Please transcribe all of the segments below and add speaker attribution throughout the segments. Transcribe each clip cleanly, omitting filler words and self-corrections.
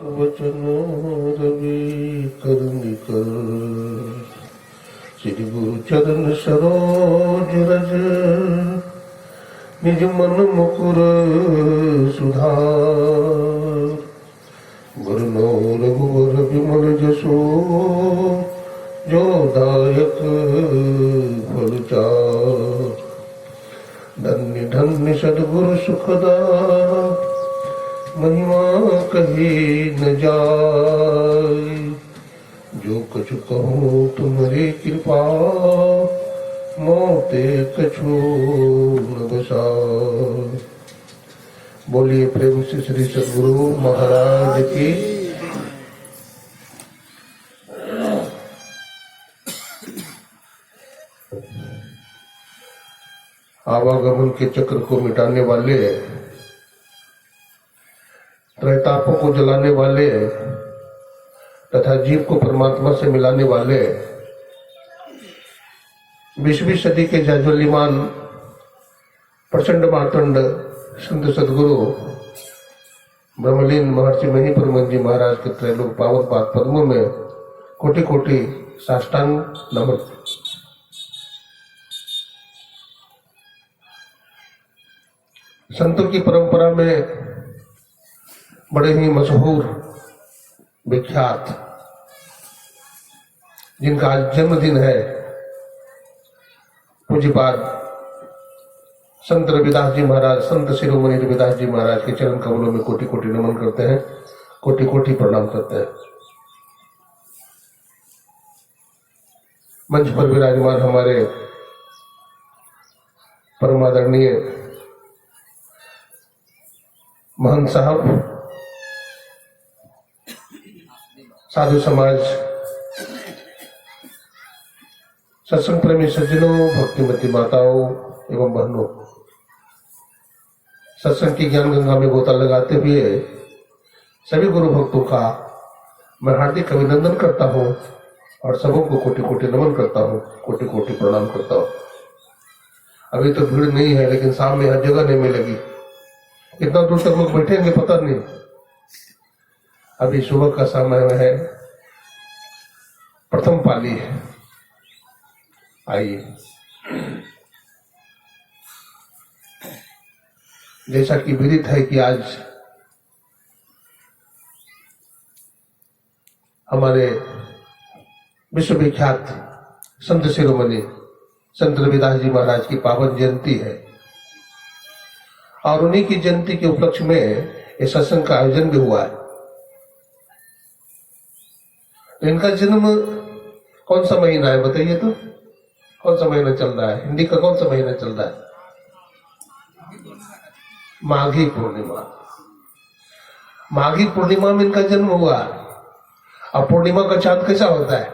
Speaker 1: वचन रवि कर श्री गुरु चरण सरोज रज निज मन मुकुर सुधार वरनो रघुवर विमल जसो जो दायक फल चार धन्य धन्य सद्गुरु सुखदा महिमा कही न जाय जो कछु कहूँ तुम्हारी कृपा मोते कछु न बसाय। बोलिए प्रेम से श्री सद्गुरु महाराज की। आवागमन के चक्र को मिटाने वाले, त्रैतापों को जलाने वाले तथा जीव को परमात्मा से मिलाने वाले 20वीं सदी के जाज्वल्यमान प्रचंड मार्तंड संत सदगुरु ब्रह्मलीन महर्षि मणि परमहंस जी महाराज के त्रैलोक पावन पाद पद्मों में कोटि कोटि साष्टांग नमन। संतों की परंपरा में बड़े ही मशहूर विख्यात जिनका आज जन्मदिन है, पूज्यपाद संत रविदास जी महाराज, संत शिरोमणि रविदास जी महाराज के चरण कमलों में कोटि कोटि नमन करते हैं, कोटि कोटि प्रणाम करते हैं। मंच पर विराजमान हमारे परमादरणीय महंत साहब, साधु समाज, सत्संग प्रेमी सज्जनों, भक्तिमती माताओं एवं बहनों, सत्संग की ज्ञान गंगा में गोता लगाते हुए सभी गुरु भक्तों का मैं हार्दिक अभिनंदन करता हूं और सबों को कोटि कोटि नमन करता हूं, कोटि कोटि प्रणाम करता हूं। अभी तो भीड़ नहीं है, लेकिन सामने हर जगह नहीं मिलेगी। कितना दूर तक लोग बैठेंगे पता नहीं। अभी सुबह का समय है, प्रथम पाली है। आइए, जैसा कि विदित है कि आज हमारे विश्वविख्यात संत शिरोमणि संत रविदास जी महाराज की पावन जयंती है और उन्हीं की जयंती के उपलक्ष्य में इस सत्संग का आयोजन भी हुआ है। इनका जन्म कौन सा महीना है बताइए तो? कौन सा महीना चल रहा है? हिंदी का कौन सा महीना चल रहा है? माघी पूर्णिमा। माघी पूर्णिमा में इनका जन्म हुआ। अब पूर्णिमा का चांद कैसा होता है?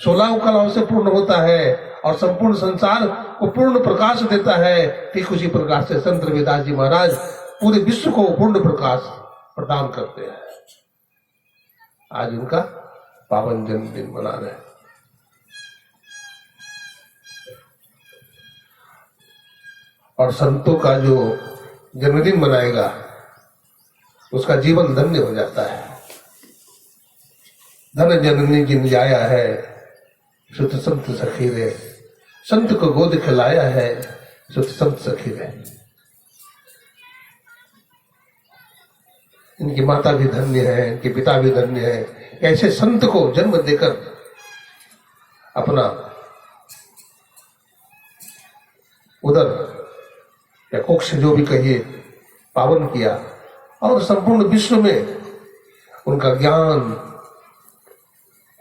Speaker 1: 16 कलाओं से पूर्ण होता है और संपूर्ण संसार को पूर्ण प्रकाश देता है। ठीक उसी प्रकार से संत रविदास जी महाराज पूरे विश्व को पूर्ण प्रकाश प्रदान करते हैं। आज उनका पावन जन्मदिन मना रहे हैं। और संतों का जो जन्मदिन मनाएगा उसका जीवन धन्य हो जाता है। धन जननी जिन जाया है सुत संत सखी रे, संत को गोद खिलाया है सुत संत सखी रे। इनकी माता भी धन्य है, इनके पिता भी धन्य है। ऐसे संत को जन्म देकर अपना उदर या कुक्ष जो भी कहिए पावन किया और संपूर्ण विश्व में उनका ज्ञान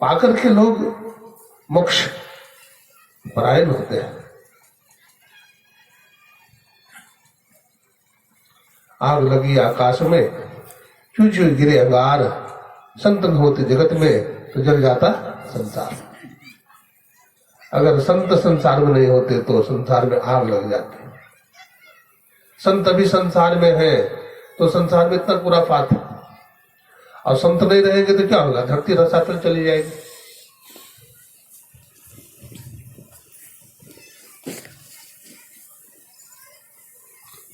Speaker 1: पाकर के लोग मोक्ष परायण होते हैं। आग लगी आकाश में, चू चू गिरे अंगार, संत होते जगत में तो जल जाता संसार। अगर संत संसार में नहीं होते तो संसार में आग लग जाती। संत अभी संसार में है तो संसार में इतना पूरा फात, और संत नहीं रहेंगे तो क्या होगा? धरती रसातल चली जाएगी।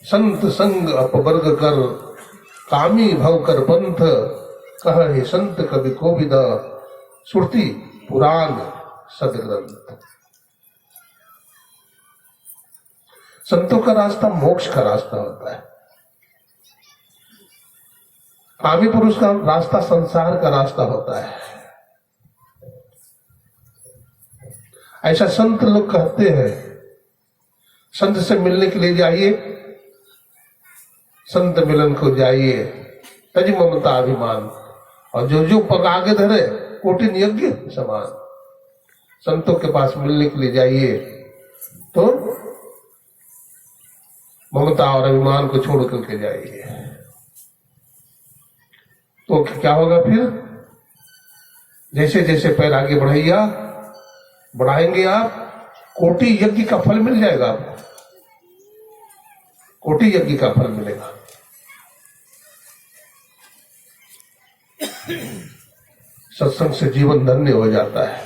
Speaker 1: संत संग अपवर्ग कर कामी भव कर पंथ कहे संत कवि कोविद श्रुति पुराण सदग्रंथ। संतों का रास्ता मोक्ष का रास्ता होता है। कामी पुरुष का रास्ता संसार का रास्ता होता है। ऐसा संत लोग कहते हैं। संत से मिलने के लिए जाइए, संत मिलन को जाइए, तज ममता अभिमान, और जो जो पग आगे धरे कोटि यज्ञ समान। संतों के पास मिलने के लिए जाइए तो ममता और अभिमान को छोड़ करके जाइए। तो क्या होगा फिर? जैसे जैसे पैर आगे बढ़ाएंगे आप, कोटि यज्ञ का फल मिल जाएगा आपको। कोटि यज्ञ का फल मिलेगा। सत्संग से जीवन धन्य हो जाता है।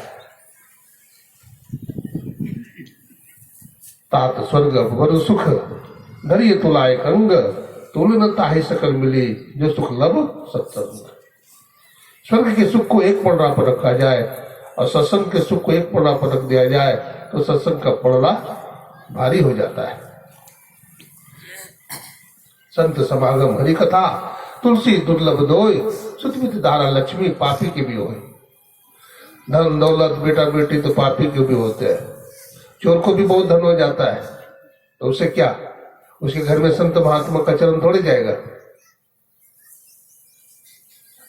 Speaker 1: तात स्वर्ग वर सुख धरिय तुलाय अंग, तुलन ताहि सकल मिली जो सुख लब सत्संग। स्वर्ग के सुख को एक पलड़ा पर रखा जाए और सत्संग के सुख को एक पलड़ा पर रख दिया जाए तो सत्संग का पलड़ा भारी हो जाता है। संत समागम हरि कथा, तुलसी दुर्लभ दोय, सुतमित दारा लक्ष्मी पापी के भी होए। धन दौलत बेटा बेटी तो पापी के भी होते हैं। चोर को भी बहुत धन हो जाता है तो उसे क्या, उसके घर में संत महात्मा का चरण थोड़ी जाएगा।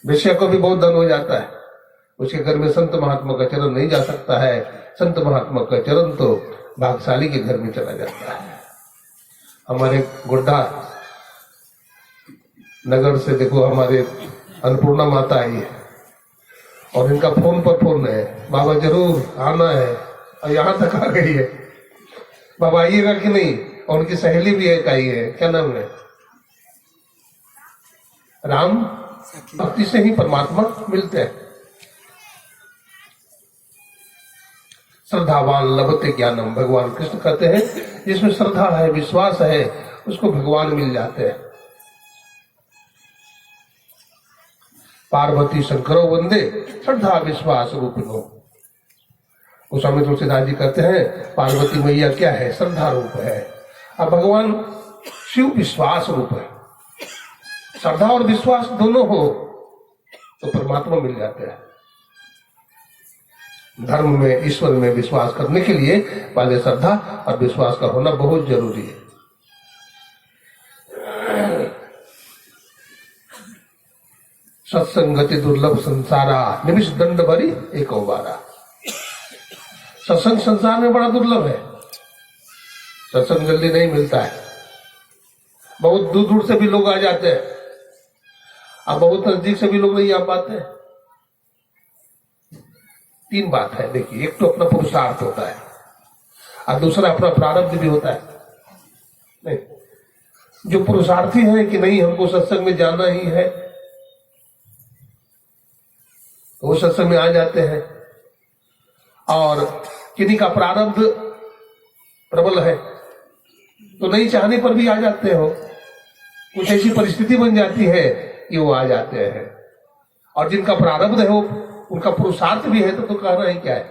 Speaker 1: वेश्या को भी बहुत धन हो जाता है, उसके घर में संत महात्मा का चरण नहीं जा सकता है। संत महात्मा का चरण तो भाग्यशाली के घर में चला जाता है। हमारे गोड्डा नगर से देखो, हमारे अन्नपूर्णा माता आई है और इनका फोन पर फोन है, बाबा जरूर आना है, और यहाँ तक आ गई है, बाबा आइएगा कि नहीं। और उनकी सहेली भी एक आई है, क्या नाम है, राम। भक्ति से ही परमात्मा मिलते हैं। श्रद्धावान लभते ज्ञानम, भगवान कृष्ण कहते हैं जिसमें श्रद्धा है, विश्वास है, उसको भगवान मिल जाते हैं। पार्वती शंकरो वंदे श्रद्धा विश्वास रूपिणो। गोस्वामी तुलसीदास जी कहते हैं पार्वती मैया क्या है? श्रद्धा रूप है, और भगवान शिव विश्वास रूप है। श्रद्धा और विश्वास दोनों हो तो परमात्मा मिल जाते हैं। धर्म में, ईश्वर में विश्वास करने के लिए पहले श्रद्धा और विश्वास का होना बहुत जरूरी है। सत्संगति दुर्लभ संसारा, निमिष दंड भरी एक बारा। सत्संग संसार में बड़ा दुर्लभ है। सत्संग जल्दी नहीं मिलता है। बहुत दूर दूर से भी लोग आ जाते हैं, अब बहुत नजदीक से भी लोग नहीं आ पाते। तीन बात है देखिए, एक तो अपना पुरुषार्थ होता है और दूसरा अपना प्रारब्ध भी होता है। नहीं, जो पुरुषार्थी है कि नहीं हमको सत्संग में जाना ही है, तो वो सत्संग में आ जाते हैं। और किन्हीं का प्रारब्ध प्रबल है तो नहीं चाहने पर भी आ जाते हो। कुछ ऐसी परिस्थिति बन जाती है कि वो आ जाते हैं। और जिनका प्रारब्ध है वो, उनका पुरुषार्थ भी है तो कहना ही क्या है,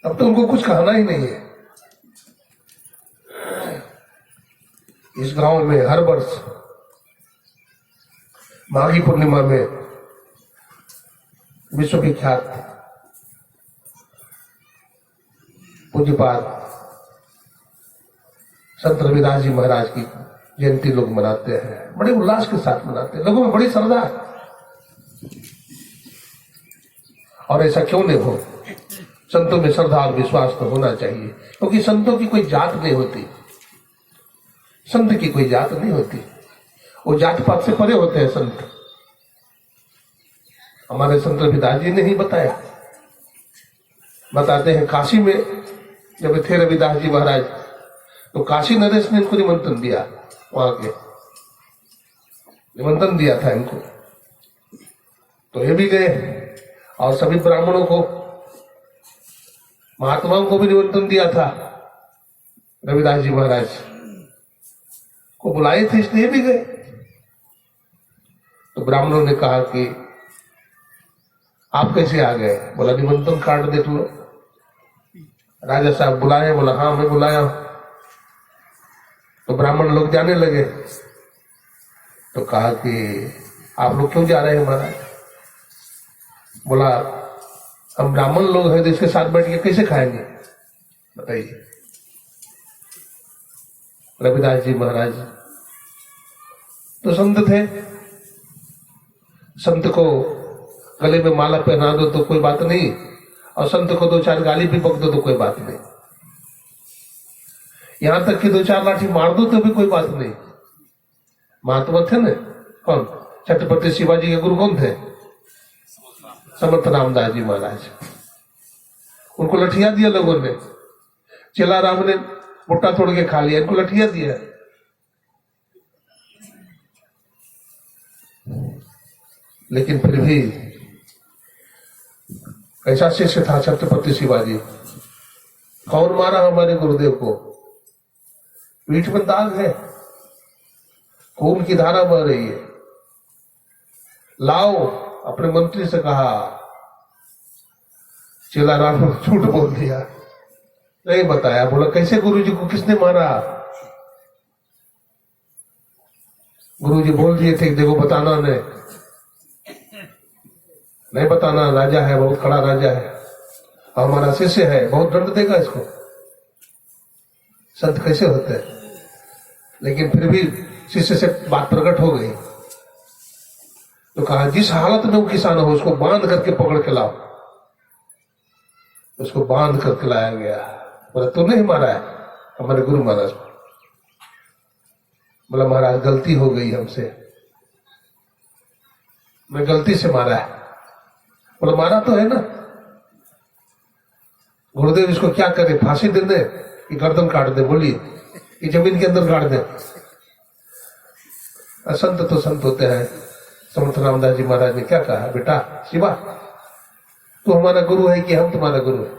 Speaker 1: तब तो उनको कुछ कहना ही नहीं है। इस गांव में हर वर्ष माघी पूर्णिमा में विश्वविख्यात पूज्यपाद संत रविदास जी महाराज की जयंती लोग मनाते हैं, बड़े उल्लास के साथ मनाते हैं। लोगों में बड़ी श्रद्धा है। और ऐसा क्यों नहीं हो? संतों में श्रद्धा और विश्वास तो होना चाहिए, क्योंकि संतों की कोई जात नहीं होती। संत की कोई जात नहीं होती, वो जात पात से परे होते हैं संत। हमारे संत रविदास जी ने ही बताया, बताते हैं काशी में जब थे रविदास जी महाराज, तो काशी नरेश ने इनको निमंत्रण दिया, वहां के निमंत्रण दिया था इनको, तो ये भी गए। और सभी ब्राह्मणों को, महात्माओं को भी निमंत्रण दिया था। रविदास जी महाराज को बुलाए थे इसलिए भी गए। तो ब्राह्मणों ने कहा कि आप कैसे आ गए? बोला निमंत्रण कार्ड देख लो। राजा साहब बुलाए? बोला हाँ मैं बुलाया। तो ब्राह्मण लोग जाने लगे। तो कहा कि आप लोग क्यों जा रहे हैं महाराज? बोला हम ब्राह्मण लोग हैं तो इसके साथ बैठ के कैसे खाएंगे बताइए। रविदास जी महाराज तो संत थे, संत को गले में माला पहना दो तो कोई बात नहीं, और संत को दो चार गाली भी बक दो तो कोई बात नहीं, यहां तक कि दो चार लाठी मार दो तो भी कोई बात नहीं। महात्मा थे ना, कौन? छत्रपति शिवाजी के गुरु कौन थे? समर्थ रामदास जी महाराज। उनको लठिया दिया लोगों ने, चेला राम ने मुट्ठा तोड़ के खा लिया, इनको लठिया दिया। लेकिन फिर भी कैसा शिष्य था छत्रपति शिवाजी। कौन मारा हमारे गुरुदेव को? पीठ में दाग है, खून की धारा बह रही है। लाओ, अपने मंत्री से कहा। चेला राम ने झूठ बोल दिया, नहीं बताया। बोला कैसे गुरुजी को किसने मारा? गुरुजी बोल दिए थे देखो बताना नहीं बताना, राजा है, बहुत खड़ा राजा है, और हमारा शिष्य है, बहुत दंड देगा इसको। संत कैसे होते हैं? लेकिन फिर भी शिष्य से बात प्रकट हो गई तो कहा जिस हालत में वो किसान हो उसको बांध करके पकड़ के लाओ। उसको बांध करके लाया गया। बोला तू नहीं मारा है? हमारे गुरु महाराज। बोला महाराज गलती हो गई हमसे, मैं गलती से मारा है। बोला मारा तो है ना। गुरुदेव इसको क्या करे, फांसी दे दे कि गर्दन काट दे? बोलिए कि जमीन के अंदर गाड़ दे? संत तो संत होते हैं। समर्थ रामदास जी महाराज ने क्या कहा? बेटा शिवा, तू हमारा गुरु है कि हम तुम्हारा गुरु है?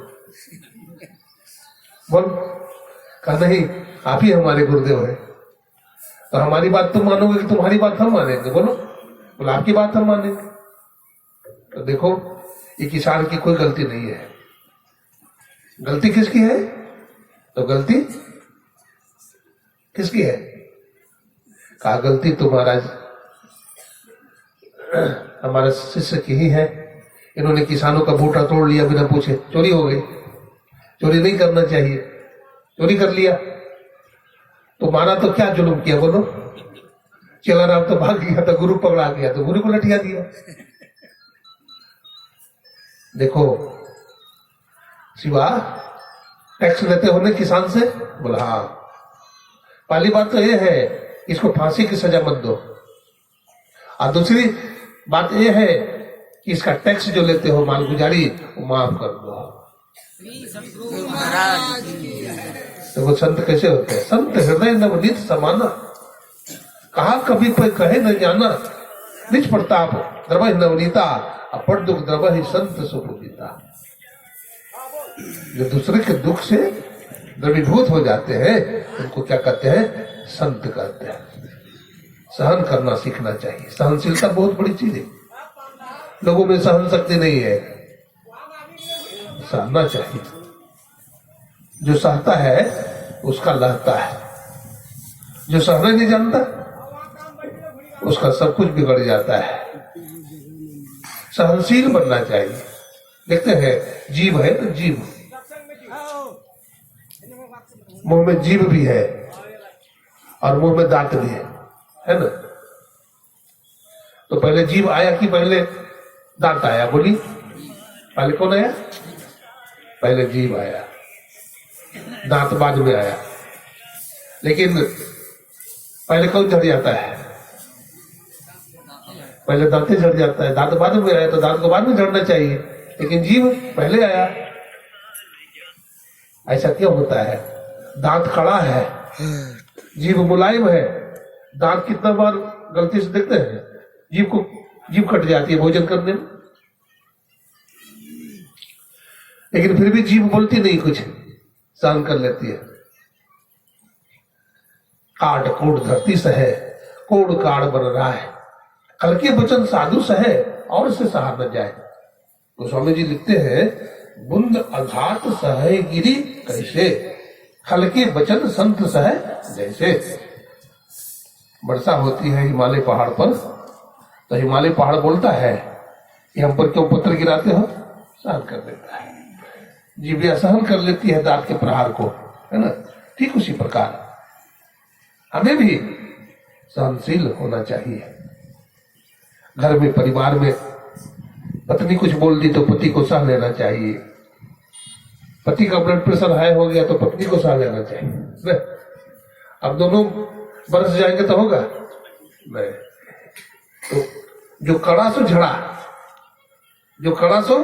Speaker 1: बोल। कहा नहीं, आप ही हमारे गुरुदेव है। तो हमारी बात तुम मानोगे कि तुम्हारी बात हम मानेंगे? बोलो। बोला आपकी बात हम मानेंगे। तो देखो ये किसान की कोई गलती नहीं है। गलती किसकी है? तो गलती किसकी है? कहा गलती तो महाराज हमारे शिष्य की ही है। इन्होंने किसानों का बूटा तोड़ लिया बिना पूछे, चोरी हो गई। चोरी नहीं करना चाहिए, चोरी कर लिया तो मारा तो क्या जुल्म किया? बोलो। चेला राम तो भाग गया था, गुरु पकड़ा गया तो गुरु को लठिया दिया। देखो शिवा, टैक्स लेते हो ना किसान से? बोला हाँ। पहली बात तो ये है इसको फांसी की सजा मत दो, और दूसरी बात ये है कि इसका टैक्स जो लेते हो मालगुजारी वो माफ कर दो। तो वो संत कैसे होते हैं? संत हृदय नवनीत समाना, कहा कभी कोई कहे न जाना, निज प्रताप द्रवहि नवनीता, अपर दुख द्रवहि संत सुपुनीता। जो दूसरे के दुख से द्रवीभूत हो जाते हैं उनको क्या कहते हैं? संत कहते हैं। सहन करना सीखना चाहिए। सहनशीलता बहुत बड़ी चीज है। लोगों में सहन शक्ति नहीं है, सहना चाहिए। जो सहता है उसका लहता है, जो सहना नहीं जानता उसका सब कुछ बिगड़ जाता है। सहनशील बनना चाहिए। देखते हैं जीव है तो जीव, मुंह में जीभ भी है और मुंह में दांत भी है ना? तो पहले जीभ आया कि पहले दांत आया? बोली पहले कौन आया? पहले जीभ आया, दांत बाद में आया। लेकिन पहले कौन झड़ जाता है? पहले दांत ही झड़ जाता है। दांत बाद में आया तो दांत को बाद में झड़ना चाहिए, लेकिन जीभ पहले आया। ऐसा क्यों होता है? दांत कड़ा है, जीभ मुलायम है। दांत कितना बार गलती से देखते हैं, जीभ कट जाती है भोजन करने में, लेकिन फिर भी जीभ बोलती नहीं, कुछ सहन कर लेती है। काट कोड धरती से है, कोड काड़ बन रहा है, हल्के वचन साधु सहे और से सहा न जाए। तो स्वामी जी लिखते हैं, बुंद अघात सहे गिरी कैसे, हल्के वचन संत सहे जैसे। वर्षा होती है हिमालय पहाड़ पर, तो हिमालय पहाड़ बोलता है कि हम पर क्यों पत्थर गिराते हो, सहन कर देता है। जीविया सहन कर लेती है दांत के प्रहार को, है ना। ठीक उसी प्रकार हमें भी सहनशील होना चाहिए। घर में परिवार में पत्नी कुछ बोल दी तो पति को सह लेना चाहिए। पति का ब्लड प्रेशर हाई हो गया तो पत्नी को सह लेना चाहिए। अब दोनों बरस जाएंगे तो होगा नहीं। तो जो कड़ा सो झड़ा, जो कड़ा सो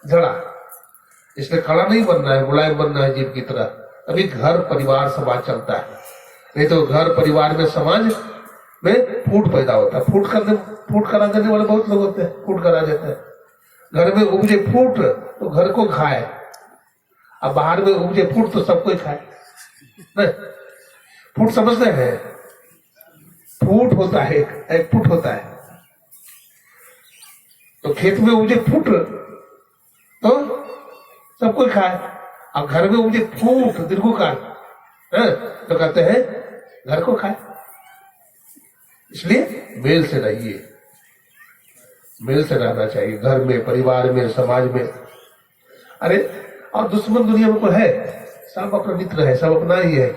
Speaker 1: झड़ा, इसलिए कड़ा नहीं बनना है, मुलायम बनना है जीव की तरह। अभी घर परिवार समाज चलता है, नहीं तो घर परिवार में समाज में फूट पैदा होता है। फूट करा देने वाले बहुत लोग होते हैं, फूट करा देते हैं। घर में उपजे फूट तो घर को खाए, अब बाहर में उपजे फूट तो सबको खाए। नहीं, फूट समझते हैं, फूट होता है, एक फूट होता है। तो खेत में उपजे फूट तो सबको खाए, अब घर में उपजे फूट दीर्घकार तो कहते हैं घर को खाए। इसलिए मेल से रहिए, मेल से रहना चाहिए घर में, परिवार में, समाज में। अरे और दुश्मन दुनिया में कोई है, सब अपना मित्र है, सब अपना ही है।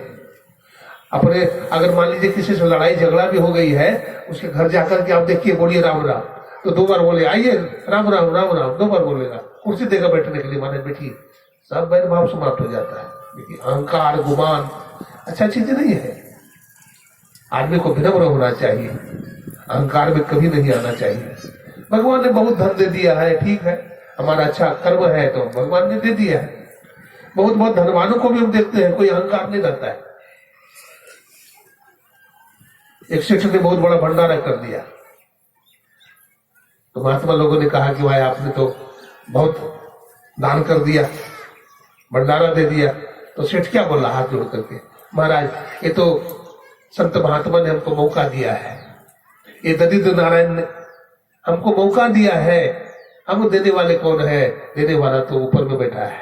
Speaker 1: अपने अगर मान लीजिए किसी से लड़ाई झगड़ा भी हो गई है, उसके घर जाकर के आप देखिए, बोलिए राम राम, तो 2 बार बोले आइए राम राम राम राम, 2 बार बोलेगा, कुर्सी देगा बैठने के लिए, माने बैठिए, सब बैर भाव समाप्त हो जाता है। देखिए अहंकार गुमान अच्छा चीज नहीं है। आदमी को विनम्र होना चाहिए, अहंकार में कभी नहीं आना चाहिए। भगवान ने बहुत धन दे दिया है, ठीक है, हमारा अच्छा कर्म है तो भगवान ने दे दिया है। बहुत बहुत धनवानों को भी हम देखते हैं, कोई अहंकार नहीं रहता है। एक सेठ ने बहुत बड़ा भंडारा कर दिया, तो महात्मा लोगों ने कहा कि भाई आपने तो बहुत दान कर दिया, भंडारा दे दिया। तो सेठ क्या बोला हाथ जोड़ करके, महाराज ये तो संत महात्मा ने हमको मौका दिया है, ये दरिद्र नारायण ने हमको मौका दिया है, हम देने वाले कौन है, देने वाला तो ऊपर में बैठा है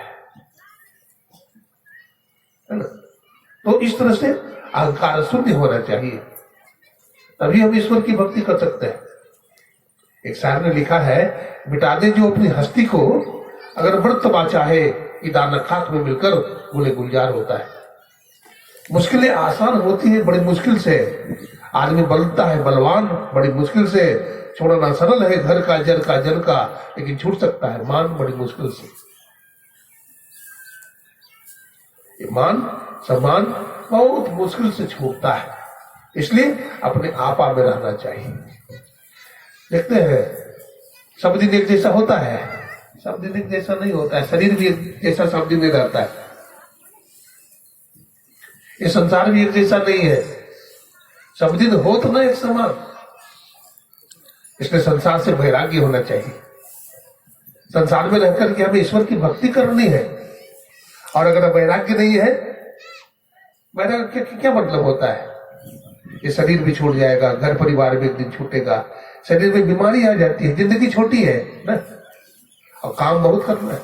Speaker 1: ना। तो इस तरह से अहंकार शून्य होना चाहिए, तभी हम ईश्वर की भक्ति कर सकते हैं। एक शायर ने लिखा है, मिटा दे जो अपनी हस्ती को, अगर मर्तबा चाहे कि दाना खाक में मिलकर गुले गुलजार होता है। मुश्किलें आसान होती है बड़ी मुश्किल से, आदमी बनता है बलवान बड़ी मुश्किल से। छोड़ना सरल है घर का जन का जन का, लेकिन छूट सकता है मान बड़ी मुश्किल से। मान सम्मान बहुत मुश्किल से छूटता है, इसलिए अपने आपा में रहना चाहिए। देखते हैं सब दिन एक जैसा होता है, सब दिन एक जैसा नहीं होता है। शरीर भी एक जैसा सब दिन नहीं रहता है, ये संसार भी एक जैसा नहीं है, सब दिन हो तो ना एक समान। इसलिए संसार से वैराग्य होना चाहिए। संसार में रहकर के हमें ईश्वर की भक्ति करनी है, और अगर वैराग्य नहीं है, वैराग्य क्या मतलब होता है, ये शरीर भी छूट जाएगा, घर परिवार भी एक दिन छूटेगा, शरीर में बीमारी आ जाती है, जिंदगी छोटी है ना, और काम बहुत करना है,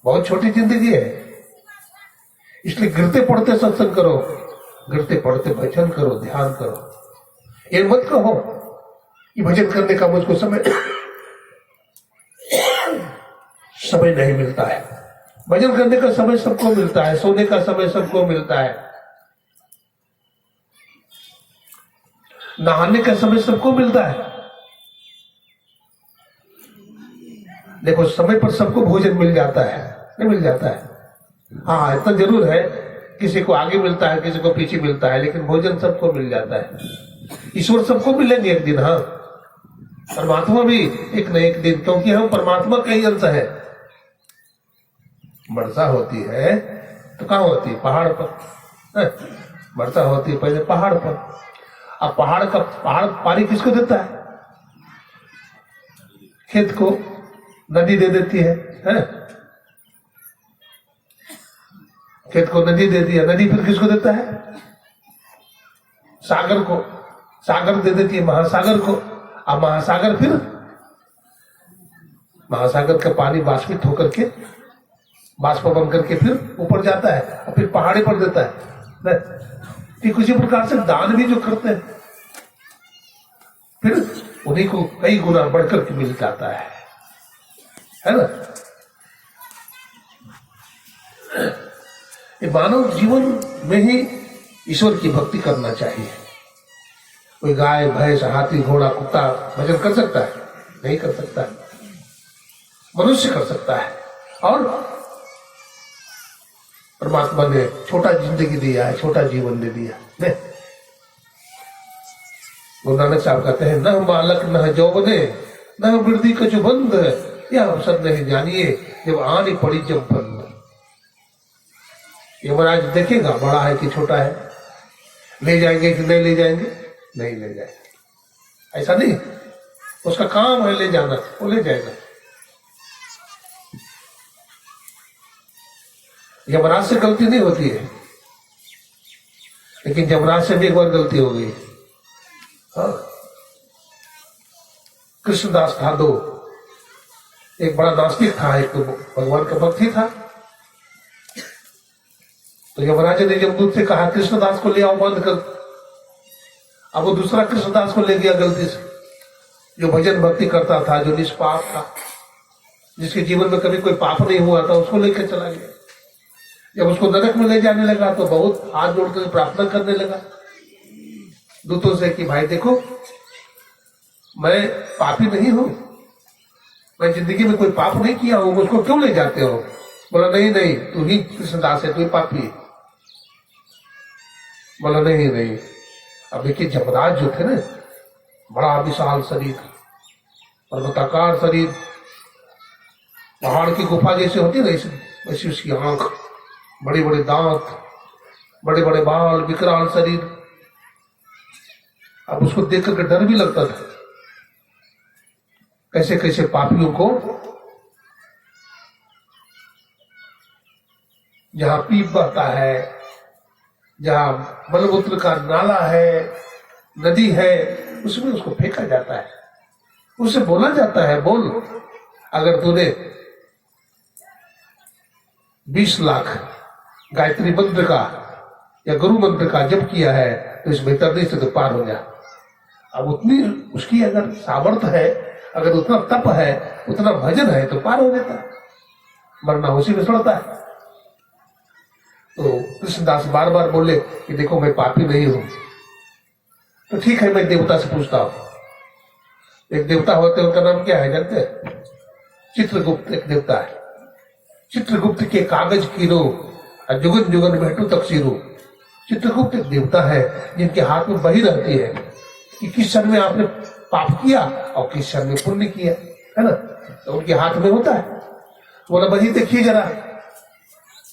Speaker 1: बहुत छोटी जिंदगी है। इसलिए गिरते पड़ते सत्संग करो, गिरते पड़ते भजन करो, ध्यान करो। ये मत कहो कि भजन करने का मुझको समय नहीं मिलता है। भजन करने का समय सबको मिलता है, सोने का समय सबको मिलता है, नहाने का समय सबको मिलता है। देखो समय पर सबको भोजन मिल जाता है, नहीं मिल जाता है। हाँ इतना जरूर है, किसी को आगे मिलता है, किसी को पीछे मिलता है, लेकिन भोजन सबको मिल जाता है। ईश्वर सबको मिलेंगे एक दिन, हाँ परमात्मा भी एक न एक दिन, क्योंकि हम परमात्मा का ही अंश है। वर्षा होती है तो कहाँ होती है, पहाड़ पर। वर्षा होती है पहले पहाड़ पर। अब पहाड़ पानी किसको देता है, खेत को, नदी दे देती है? खेत को नदी दे दिया, नदी फिर किसको देता है, सागर को, सागर दे देती है महासागर को। अब महासागर, फिर महासागर का पानी बाष्पित होकर के बाष्प बन करके फिर ऊपर जाता है और फिर पहाड़ी पर देता है। ठीक उसी प्रकार से दान भी जो करते हैं फिर उन्हीं को कई गुना बढ़कर के मिल जाता है ना। ये मानव जीवन में ही ईश्वर की भक्ति करना चाहिए। कोई गाय भैंस हाथी घोड़ा कुत्ता भजन कर सकता है? नहीं कर सकता है। मनुष्य कर सकता है। और परमात्मा ने छोटा जिंदगी दिया है, छोटा जीवन दे दिया। नहीं, गुरु नानक साहब कहते हैं, न बालक न जौबने न वृद्धि कछु बंद, यह अवसर नहीं जानिए जब आनी पड़ी जब बंद। यमराज देखेगा बड़ा है कि छोटा है, ले जाएंगे कि नहीं ले जाएंगे? नहीं ले जाएंगे। ऐसा नहीं, उसका काम है ले जाना, वो ले जाएगा। यमराज से गलती नहीं होती है, लेकिन यमराज से भी एक बार गलती हो गई। हाँ, कृष्णदास ठादो एक बड़ा नास्तिक था, एक तो भगवान का भक्त ही था। तो यमराज ने यमदूत से कहा कृष्णदास को ले आओ बंद कर। अब वो दूसरा कृष्णदास को ले गया गलती से, जो भजन भक्ति करता था, जो निष्पाप था, जिसके जीवन में कभी कोई पाप नहीं हुआ था, उसको लेकर चला गया। जब उसको नरक में ले जाने लगा तो बहुत हाथ जोड़कर प्रार्थना करने लगा दूतों से कि भाई देखो, मैं पापी नहीं हूं, मैं जिंदगी में कोई पाप नहीं किया हूं, मुझको क्यों ले जाते हो? बोला नहीं नहीं, तू ही कृष्णदास है, तू ही पापी। बोला नहीं नहीं। अब देखिए जमराज जो थे ना, बड़ा विशाल शरीर, पर्वताकार शरीर, पहाड़ की गुफा जैसे होती है ना वैसी उसकी आंख, बड़े बड़े दांत, बड़े बड़े बाल, विकराल शरीर। अब उसको देख करके डर भी लगता था, कैसे कैसे पापियों को जहां पीप बहता है, जहां मलमूत्र का नाला है, नदी है, उसमें उसको फेंका जाता है। उससे बोला जाता है, बोल अगर तूने 20 लाख गायत्री मंत्र का या गुरु मंत्र का जप किया है तो इस बेतरनी से तो पार हो जा। अब उतनी उसकी अगर सामर्थ्य है, अगर उतना तप है, उतना भजन है तो पार हो जाता है, मरना उसी में सड़ता है। तो कृष्णदास बार बार बोले कि देखो मैं पापी नहीं हूं। तो ठीक है, मैं देवता से पूछता हूं। एक देवता होते हैं, उनका नाम क्या है जानते हैं? चित्रगुप्त एक देवता है। चित्रगुप्त के कागज कीरो जुगन जुगन बैठू तकसीरो। चित्रगुप्त एक देवता है जिनके हाथ में बही रहती है कि किस क्षण में आपने पाप किया और किस क्षण में पुण्य किया, है ना। तो उनके हाथ में होता है। तो बोला बही देखिए जरा।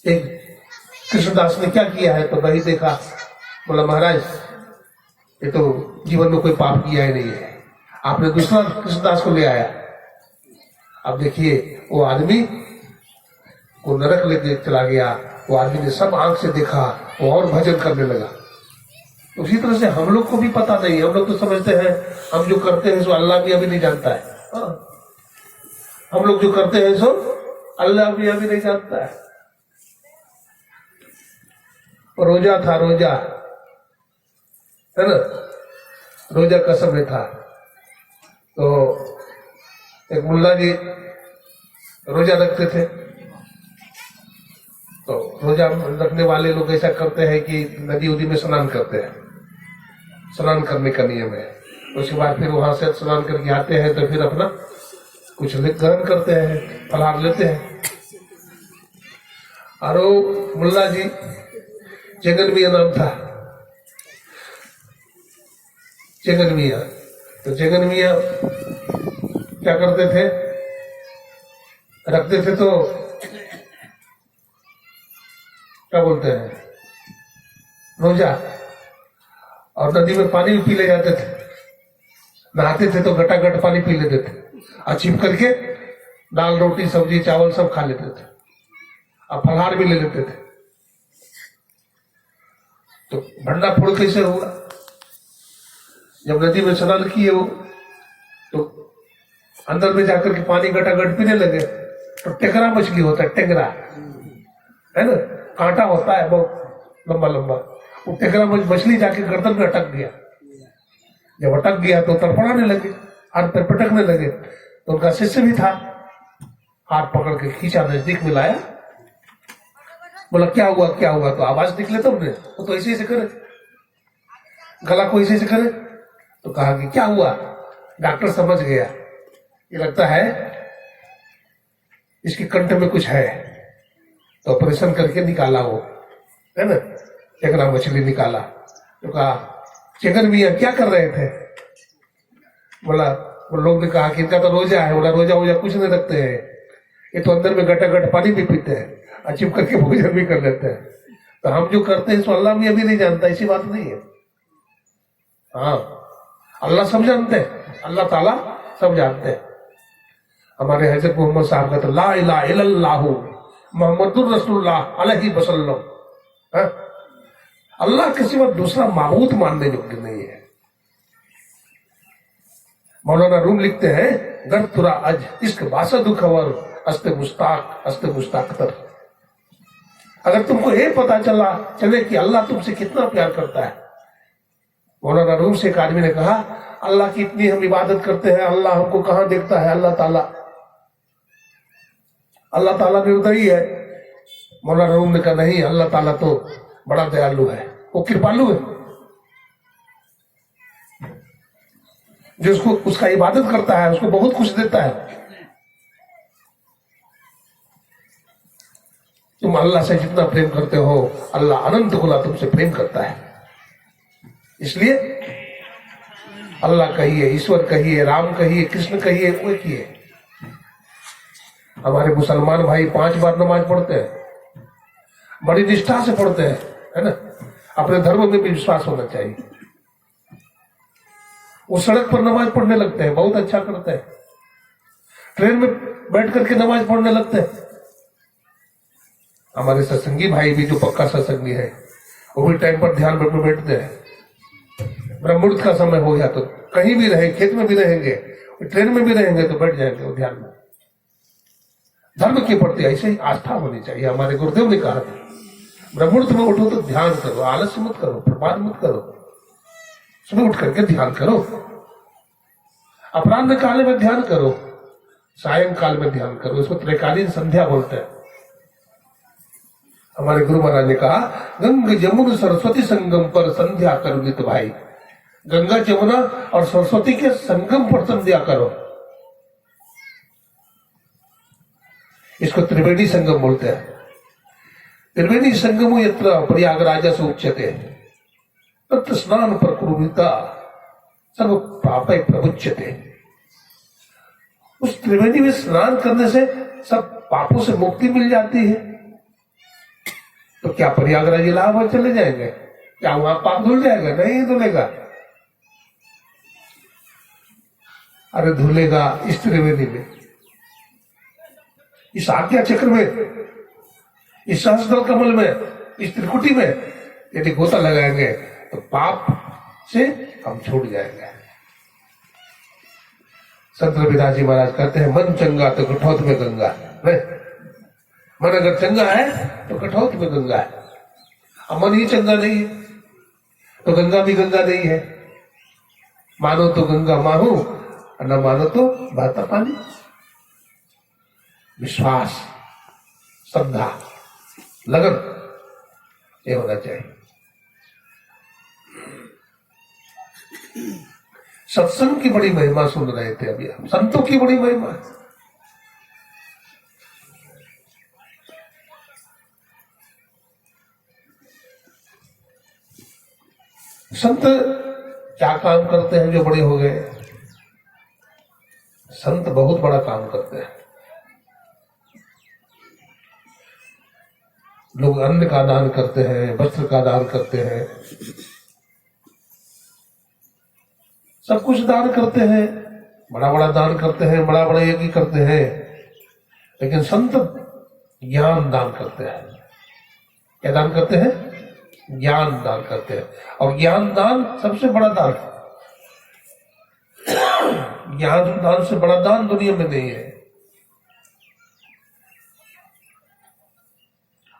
Speaker 1: एक कृष्णदास ने क्या किया है तो बही देखा। बोला महाराज ये तो जीवन में कोई पाप किया ही नहीं है। आपने दूसरा कृष्णदास को ले आया। अब देखिए वो आदमी को नरक लेके चला गया। वो आदमी ने सब आंख से देखा, वो और भजन करने लगा। उसी तरह से हम लोग को भी पता नहीं, हम लोग तो समझते हैं हम जो करते हैं सो अल्लाह भी अभी नहीं जानता है। हम लोग जो करते हैं सो अल्लाह भी अभी नहीं जानता है। रोजा था, रोजा है ना, रोजा का समय था। तो एक मुल्ला जी रोजा रखते थे। तो रोजा रखने वाले लोग ऐसा करते हैं कि नदी उदी में स्नान करते हैं, स्नान करने का नियम है। उसके बाद फिर वहां से स्नान करके आते हैं तो फिर अपना कुछ ग्रहण करते हैं, फलाहार लेते हैं। और वो मुल्ला जी जंगल मियां नाम था, जंगल मियां। तो जंगल मियां क्या करते थे, रखते थे तो क्या बोलते हैं रोजा, और नदी में पानी भी पी ले जाते थे। नहाते थे तो गटागट पानी पी लेते थे और छिप करके दाल रोटी सब्जी चावल सब खा लेते थे और फलहार भी ले लेते थे। तो भंडा फोड़ कैसे हुआ? जब नदी में स्नान किए वो तो अंदर में जाकर के पानी गटागट पीने लगे तो टेकरा मछली होता है, टेंगरा है ना, कांटा होता है बहुत लंबा लंबा, वो टेकरा मछली जाके गर्दन में अटक गया। जब अटक गया तो तड़पड़ाने लगे, हाथ पर पटकने लगे। तो उनका शिष्य भी था, हाथ पकड़ के खींचा, नजदीक में लाया, बोला क्या हुआ क्या हुआ? तो आवाज निकले तो हमने, वो तो ऐसे ऐसे करे, गला को ऐसे ऐसे करे। तो कहा कि क्या हुआ? डॉक्टर समझ गया, ये लगता है इसके कंठ में कुछ है, तो ऑपरेशन करके निकाला वो, है ना, टेकरा मछली निकाला। तो कहा चेकन मियां क्या कर रहे थे? बोला, वो लोग ने कहा कि इनका तो रोजा है। बोला रोजा वोजा कुछ नहीं रखते हैं, ये तो अंदर में गटागट पानी भी पीते हैं और चिप करके भोजन भी कर लेते हैं। तो हम जो करते हैं सो अल्लाह में अभी नहीं जानता, ऐसी बात नहीं है। हाँ, अल्लाह सब जानते हैं, अल्लाह ताला सब जानते हैं। हमारे हजरत मोहम्मद साहब का तो ला इलाहा इल्लल्लाह मोहम्मदुर रसूलुल्लाह अलैहि वसल्लम, अल्लाह के सिवा दूसरा माबूद मानने योग्य नहीं है। मौलाना रूम लिखते हैं, गर तुरा अज इश्क बासदु खबर अस्ते मुस्ताक तर। अगर तुमको ये पता चले कि अल्लाह तुमसे कितना प्यार करता है। मौलाना रूम से एक आदमी ने कहा, अल्लाह की इतनी हम इबादत करते हैं, अल्लाह हमको कहां देखता है? अल्लाह ताला निर्दयी है। मौलाना रूम ने कहा नहीं, अल्लाह ताला तो बड़ा दयालु है, वो कृपालु है। जो उसको उसका इबादत करता है उसको बहुत कुछ देता है। तुम अल्लाह से जितना प्रेम करते हो, अल्लाह अनंत गुना तुमसे प्रेम करता है। इसलिए अल्लाह कहिए, ईश्वर कहिए, राम कहिए, कृष्ण कहिए, कोई कहिए। हमारे मुसलमान भाई 5 बार नमाज पढ़ते हैं, बड़ी निष्ठा से पढ़ते हैं, है ना, अपने धर्म में भी विश्वास होना चाहिए। वो सड़क पर नमाज पढ़ने लगते हैं, बहुत अच्छा करते हैं। ट्रेन में बैठ करके नमाज पढ़ने लगते हैं। हमारे सत्संगी भाई भी जो पक्का सत्संगी है, वो भी टाइम पर ध्यान में बैठते हैं। ब्रह्ममुहूर्त का समय हो गया तो कहीं भी रहे, खेत में भी रहेंगे, ट्रेन में भी रहेंगे तो बैठ जाएंगे वो ध्यान में। धर्म के प्रति ऐसे ही आस्था होनी चाहिए। हमारे गुरुदेव ने कहा था, ब्रह्ममुहूर्त में उठो तो ध्यान करो, आलस्य मत करो, प्रमाद मत करो, सुबह उठ करके ध्यान करो, अपराह्न काल में ध्यान करो, सायंकाल में ध्यान करो। इसको त्रैकालीन संध्या बोलते हैं। हमारे गुरु महाराज ने कहा, गंगा जमुना सरस्वती संगम पर संध्या करो नित भाई। गंगा जमुना और सरस्वती के संगम पर संध्या करो। इसको त्रिवेणी संगम बोलते हैं। त्रिवेणी संगम यत्र प्रयागराज से उच्यते तत्र स्नान प्रकुरुता सर्व पापै प्रमुच्यते। उस त्रिवेणी में स्नान करने से सब पापों से मुक्ति मिल जाती है। तो क्या प्रयागराज इलाहाबाद चले जाएंगे? क्या वहां पाप धुल जाएगा? नहीं धुलेगा। अरे धुलेगा इस त्रिवेणी में, इस आज्ञा चक्र में, इस सहस्त्र कमल में, इस त्रिकुटी में यदि गोता लगाएंगे तो पाप से हम छूट जाएंगे। संत रविदास जी महाराज कहते हैं, मन चंगा तो कठौत में गंगा। मन अगर चंगा है तो कठौत में गंगा है, और मन ही चंगा नहीं है तो गंगा भी गंगा नहीं है। मानो तो गंगा माहू और न मानो तो बहता पानी। विश्वास, श्रद्धा, लगन, ये होना चाहिए। सत्संग की बड़ी महिमा सुन रहे थे अभी हम, संतों की बड़ी महिमा। संत क्या काम करते हैं जो बड़े हो गए? संत बहुत बड़ा काम करते हैं। लोग अन्न का दान करते हैं, वस्त्र का दान करते हैं, सब कुछ दान करते हैं, बड़ा बड़ा दान करते हैं, बड़ा बड़ा यज्ञ करते हैं। लेकिन संत ज्ञान दान करते हैं। क्या दान करते हैं? ज्ञान दान करते हैं। और ज्ञान दान सबसे बड़ा दान है। ज्ञान दान से बड़ा दान दुनिया में नहीं है।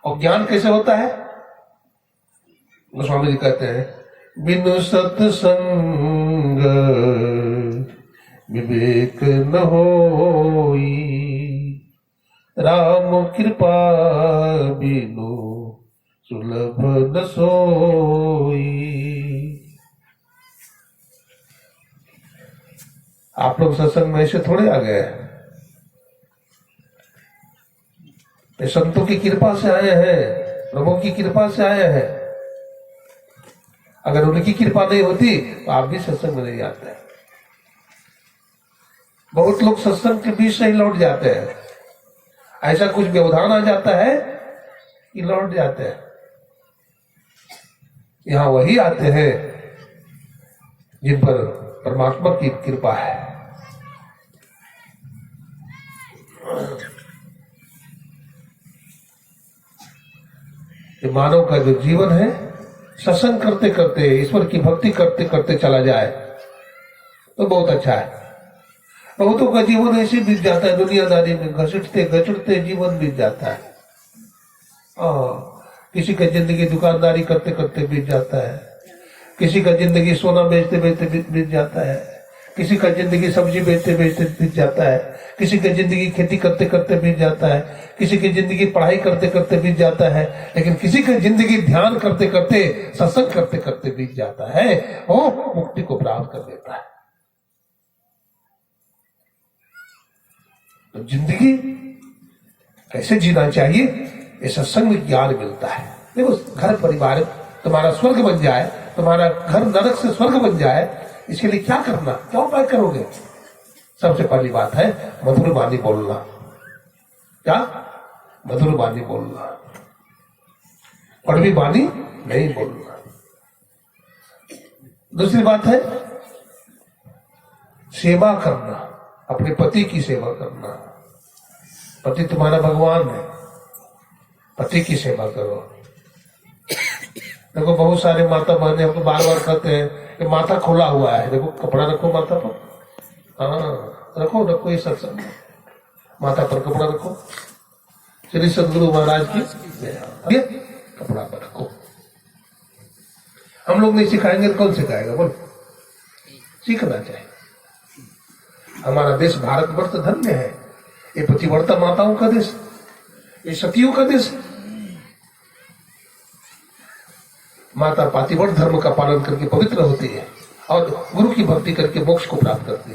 Speaker 1: और ज्ञान कैसे होता है? गोस्वामी जी कहते हैं, बिनु सत्संग विवेक न होई, राम कृपा बिनु सुलभ न सोई। आप लोग सत्संग में ऐसे थोड़े आ गए हैं, ये संतों की कृपा से आए हैं, प्रभु की कृपा से आए हैं। अगर उनकी कृपा नहीं होती तो आप भी सत्संग में नहीं आते। बहुत लोग सत्संग के बीच से ही लौट जाते हैं, ऐसा कुछ व्यवधान आ जाता है कि लौट जाते हैं। यहां वही आते हैं जिन पर परमात्मा की कृपा है। ये मानव का जो जीवन है, सत्संग करते करते, ईश्वर की भक्ति करते करते चला जाए तो बहुत अच्छा है। बहुतों का जीवन ऐसे बीत जाता है, दुनियादारी में घसीटते घसीटते जीवन बीत जाता है। किसी का जिंदगी दुकानदारी करते करते बीत जाता है, किसी का जिंदगी सोना बेचते बेचते बीत जाता है, किसी का जिंदगी सब्जी बेचते बेचते बीत जाता है, किसी की जिंदगी खेती करते करते बीत जाता है, किसी की जिंदगी पढ़ाई करते करते बीत जाता है, लेकिन किसी की जिंदगी ध्यान करते करते, सत्संग करते करते बीत जाता है। वो मुक्ति को प्राप्त कर देता है। तो जिंदगी कैसे जीना चाहिए, ये सत्संग में ज्ञान मिलता है। देखो, घर परिवार तुम्हारा स्वर्ग बन जाए, तुम्हारा घर नरक से स्वर्ग बन जाए, इसके लिए क्या करना, क्या उपाय करोगे? सबसे पहली बात है मधुर वाणी बोलना। क्या? मधुर वाणी बोलना, कड़वी वाणी नहीं बोलना। दूसरी बात है सेवा करना, अपने पति की सेवा करना। पति तुम्हारा भगवान है, पति की सेवा करो। देखो, बहुत सारे माता बहने हमको बार बार कहते हैं कि माथा खोला हुआ है, देखो कपड़ा रखो माथा पर। हाँ, रखो रखो, ये सत्संग, माथा पर कपड़ा रखो। श्री सदगुरु महाराज की कपड़ा पर रखो। हम लोग नहीं सिखाएंगे तो कौन सिखाएगा? बोल, सीखना चाहिए। हमारा देश भारतवर्ष धन्य है, ये पतिव्रता माताओं का देश, ये सतियों का देश। माता पातिव्रत धर्म का पालन करके पवित्र होती है और गुरु की भक्ति करके मोक्ष को प्राप्त करती है।